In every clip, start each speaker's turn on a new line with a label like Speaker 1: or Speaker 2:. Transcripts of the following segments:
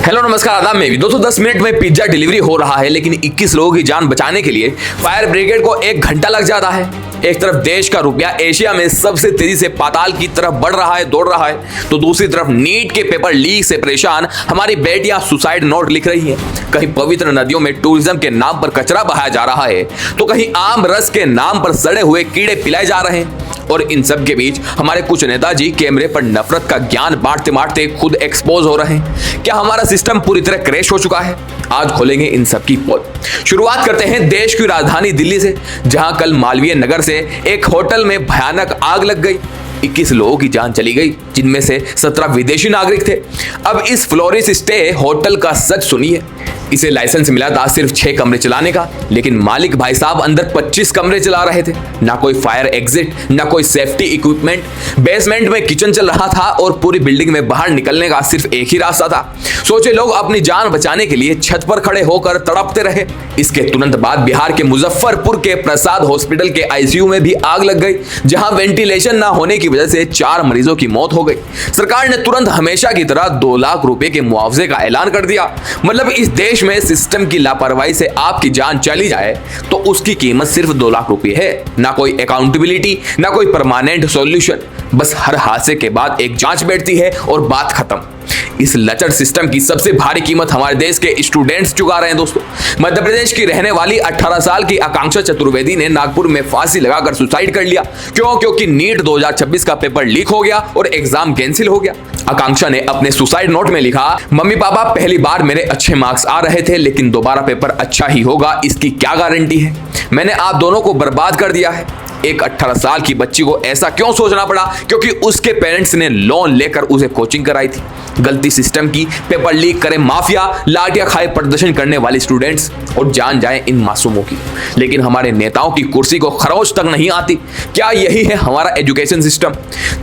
Speaker 1: Hello नमस्कार आदाब में भी दोस्तों 10 मिनट में पिज्जा डिलीवरी हो रहा है, लेकिन 21 लोगों की जान बचाने के लिए फायर ब्रिगेड को 1 घंटा लग जाता है। एक तरफ देश का रुपया एशिया में सबसे तेजी से पाताल की तरफ बढ़ रहा है, दौड़ रहा है, तो दूसरी तरफ नीट के पेपर लीक से परेशान हमारी बेटियां सुसाइड नोट लिख रही हैं। कहीं पवित्र नदियों में टूरिज्म के नाम पर कचरा बहाया जा रहा है, तो कहीं आम रस के नाम पर सड़े हुए कीड़े पिलाए जा रहे हैं। और इन सब के बीच हमारे कुछ नेताजी कैमरे पर नफरत का ज्ञान बांटते बांटते खुद एक्सपोज हो रहे हैं। क्या हमारा सिस्टम पूरी तरह क्रैश हो चुका है? आज खोलेंगे इन सब की पोल। शुरुआत करते हैं देश की राजधानी दिल्ली से, जहां कल मालवीय नगर से एक होटल में भयानक आग लग गई। 21 लोगों की जान चली गई, जिनमें से 17 विदेशी नागरिक थे। अब इस फ्लोरिस स्टे होटल का सच सुनिए। इसे लाइसेंस मिला था सिर्फ 6 कमरे चलाने का, लेकिन मालिक भाई साहब अंदर 25 कमरे चला रहे थे। ना कोई फायर एग्जिट, ना कोई सेफ्टी इक्विपमेंट। बेसमेंट में किचन चल रहा था और पूरी बिल्डिंग में बाहर निकलने का सिर्फ एक ही रास्ता था। सोचे लोग अपनी जान बचाने के लिए छत पर खड़े होकर तड़पते रहे। इसके तुरंत बाद बिहार के मुजफ्फरपुर के प्रसाद हॉस्पिटल के आईसीयू में भी आग लग गई, जहां वेंटिलेशन ना होने की वजह से 4 मरीजों की मौत हो गई। सरकार ने तुरंत हमेशा की तरह 2 लाख रुपए के मुआवजे का ऐलान कर दिया। मतलब इस देश में सिस्टम की लापरवाही से आपकी जान चली जाए तो उसकी कीमत सिर्फ 2 लाख रुपए है। ना कोई अकाउंटेबिलिटी, ना कोई परमानेंट सॉल्यूशन। बस हर हादसे के बाद एक जांच बैठती है और बात खत्म। इस लचर सिस्टम की सबसे भारी कीमत हमारे देश के स्टूडेंट्स चुका रहे हैं दोस्तों। मध्य प्रदेश की रहने वाली 18 साल की आकांक्षा चतुर्वेदी ने नागपुर में फांसी लगाकर सुसाइड कर लिया। क्योंकि नीट 2026 का पेपर लीक हो गया और एग्जाम कैंसिल हो गया। आकांक्षा ने अपने सुसाइड नोट में लिखा, मम्मी पापा पहली बार मेरे अच्छे मार्क्स आ रहे थे, लेकिन दोबारा पेपर अच्छा ही होगा, इसकी क्या गारंटी है? मैंने आप दोनों को बर्बाद कर दिया है। एक 18 साल की बच्ची को ऐसा क्यों सोचना पड़ा? क्योंकि उसके पेरेंट्स ने लोन लेकर उसे कोचिंग कराई थी। गलती सिस्टम की, पेपर लीक करे माफिया, लाठियां खाए प्रदर्शन करने वाले स्टूडेंट्स और जान जाए इन मासूमों की। लेकिन हमारे नेताओं की कुर्सी को खरोच तक नहीं आती। क्या यही है हमारा एजुकेशन सिस्टम?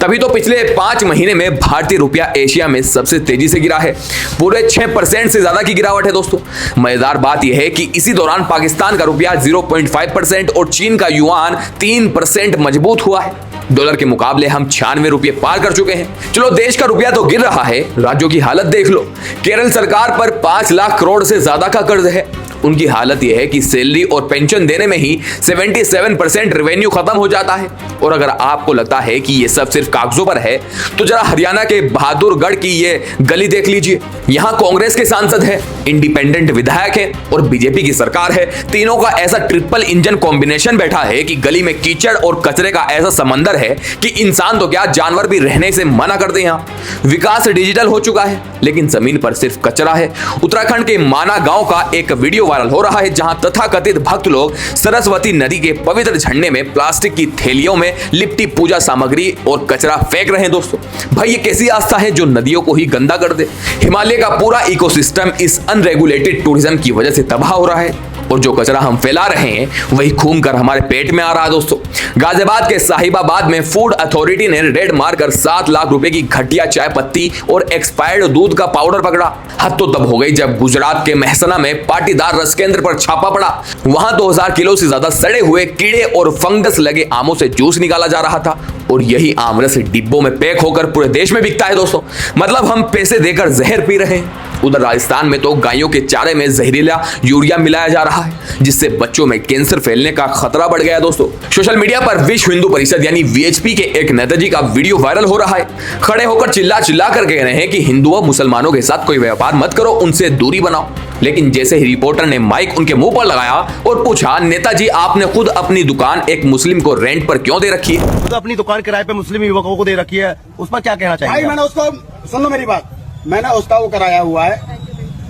Speaker 1: तभी तो पिछले 5 महीने में भारतीय रुपया एशिया में सबसे तेजी से गिरा है। पूरे 6% से ज्यादा की गिरावट है दोस्तों। मजेदार बात यह है कि इसी दौरान पाकिस्तान का रुपया 0.5% और चीन का युआन 3% मजबूत हुआ है। डॉलर के मुकाबले हम 96 रुपये पार कर चुके हैं। चलो देश का रुपया तो गिर रहा है, राज्यों की हालत देख लो। केरल सरकार पर 5 लाख करोड़ से ज्यादा का कर्ज है। उनकी हालत यह है कि सैलरी और पेंशन देने में ही 77% रेवेन्यू खत्म हो जाता है। और अगर आपको लगता है कि ये सब सिर्फ कागजों पर है, तो जरा हरियाणा के बहादुरगढ़ की ये गली देख लीजिए। यहाँ कांग्रेस के सांसद है, इंडिपेंडेंट विधायक है और बीजेपी की सरकार है। तीनों का ऐसा ट्रिपल इंजन कॉम्बिनेशन बैठा है कि गली में कीचड़ और कचरे का ऐसा समंदर है कि इंसान तो क्या, जानवर भी रहने से मना करते हैं। यहाँ विकास डिजिटल हो चुका है, लेकिन जमीन पर सिर्फ कचरा है। उत्तराखंड के माना गांव का एक वीडियो वायरल हो रहा है, जहां तथाकथित भक्त लोग सरस्वती नदी के पवित्र झरने में प्लास्टिक की थैलियों में लिपटी पूजा सामग्री और कचरा फेंक रहे हैं दोस्तों। भाई ये कैसी आस्था है जो नदियों को ही गंदा कर दे? हिमालय का पूरा इकोसिस्टम इस अनरेगुलेटेड टूरिज्म की वजह से तबाह हो रहा है, और जो कचरा हम फैला रहे हैं वही घूम कर हमारे पेट में आ रहा है दोस्तों। गाजियाबाद के साहिबाबाद में फूड अथॉरिटी ने रेड मारकर 7 लाख रुपए की घटिया चाय पत्ती और एक्सपायर्ड दूध का पाउडर पकड़ा। हद तो तब हो गई जब गुजरात के महसना में पाटीदार रस केंद्र पर छापा पड़ा। वहां 2000 किलो से ज्यादा सड़े हुए कीड़े और फंगस लगे आमों से जूस निकाला जा रहा था, और यही आम रस डिब्बों में पैक होकर पूरे देश में बिकता है दोस्तों। मतलब हम पैसे देकर जहर पी रहे हैं। उधर राजस्थान में तो गायों के चारे में जहरीला यूरिया मिलाया जा रहा है, जिससे बच्चों में कैंसर फैलने का खतरा बढ़ गया दोस्तों। सोशल मीडिया पर विश्व हिंदू परिषद यानी वीएचपी के एक नेताजी का वीडियो वायरल हो रहा है। खड़े होकर चिल्ला चिल्ला कर कह रहे हैं कि हिंदुओं मुसलमानों के साथ कोई व्यापार मत करो, उनसे दूरी बनाओ। लेकिन जैसे ही रिपोर्टर ने माइक उनके मुंह पर लगाया और पूछा, नेताजी आपने खुद अपनी दुकान एक मुस्लिम को रेंट पर क्यों दे रखी है?
Speaker 2: खुद अपनी दुकान किराए पे मुस्लिम युवकों को दे रखी है, उस पर क्या कहना चाहिए?
Speaker 3: भाई मैंने उसको, सुन लो मेरी बात, मैंने उसका वो कराया हुआ है,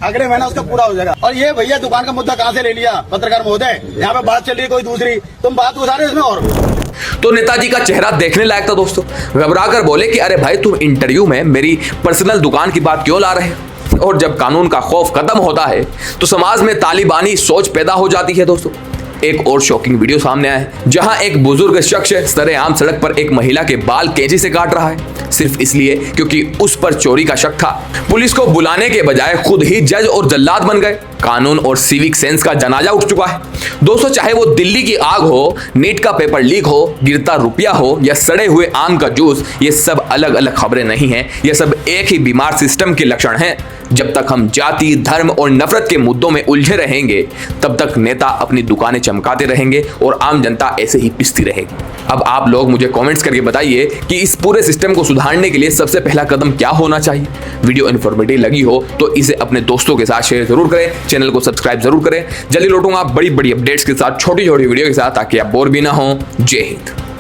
Speaker 3: अगले महीना उसका पूरा हो जाएगा। और ये भैया दुकान का मुद्दा कहाँ से ले लिया? पत्रकार महोदय, यहाँ पे बात चल रही है कोई दूसरी, तुम बात उठा रहे हो इसमें। और
Speaker 1: तो नेताजी का चेहरा देखने लायक था दोस्तों। घबरा कर बोले कि अरे भाई तुम इंटरव्यू में मेरी पर्सनल दुकान की बात क्यों ला रहे हो? और जब कानून का खौफ खत्म होता है तो समाज में तालिबानी सोच पैदा हो जाती है दोस्तों। एक और शॉकिंग वीडियो सामने आया है, जहां एक बुजुर्ग शख्स सरेआम सड़क पर एक महिला के बाल कैंची से काट रहा है, सिर्फ इसलिए क्योंकि उस पर चोरी का शक था। पुलिस को बुलाने के बजाय खुद ही जज और जल्लाद बन गए। कानून और सिविक सेंस का जनाजा उठ चुका है दोस्तों। चाहे वो दिल्ली की आग हो, नीट का पेपर लीक हो, गिरता रुपया हो या सड़े हुए आम का जूस, ये सब अलग अलग खबरें नहीं हैं, ये सब एक ही बीमार सिस्टम के लक्षण हैं। जब तक हम जाति, धर्म और नफरत के मुद्दों में उलझे रहेंगे तब तक नेता अपनी दुकानें चमकाते रहेंगे और आम जनता ऐसे ही पिसती रहेगी। अब आप लोग मुझे कमेंट्स करके बताइए कि इस पूरे सिस्टम को सुधारने के लिए सबसे पहला कदम क्या होना चाहिए। वीडियो इन्फॉर्मेटिव लगी हो तो इसे अपने दोस्तों के साथ शेयर जरूर करें, चैनल को सब्सक्राइब जरूर करें। जल्दी लौटूंगा बड़ी बड़ी अपडेट्स के साथ, छोटी छोटी वीडियो के साथ, ताकि आप बोर भी ना हो। जय हिंद।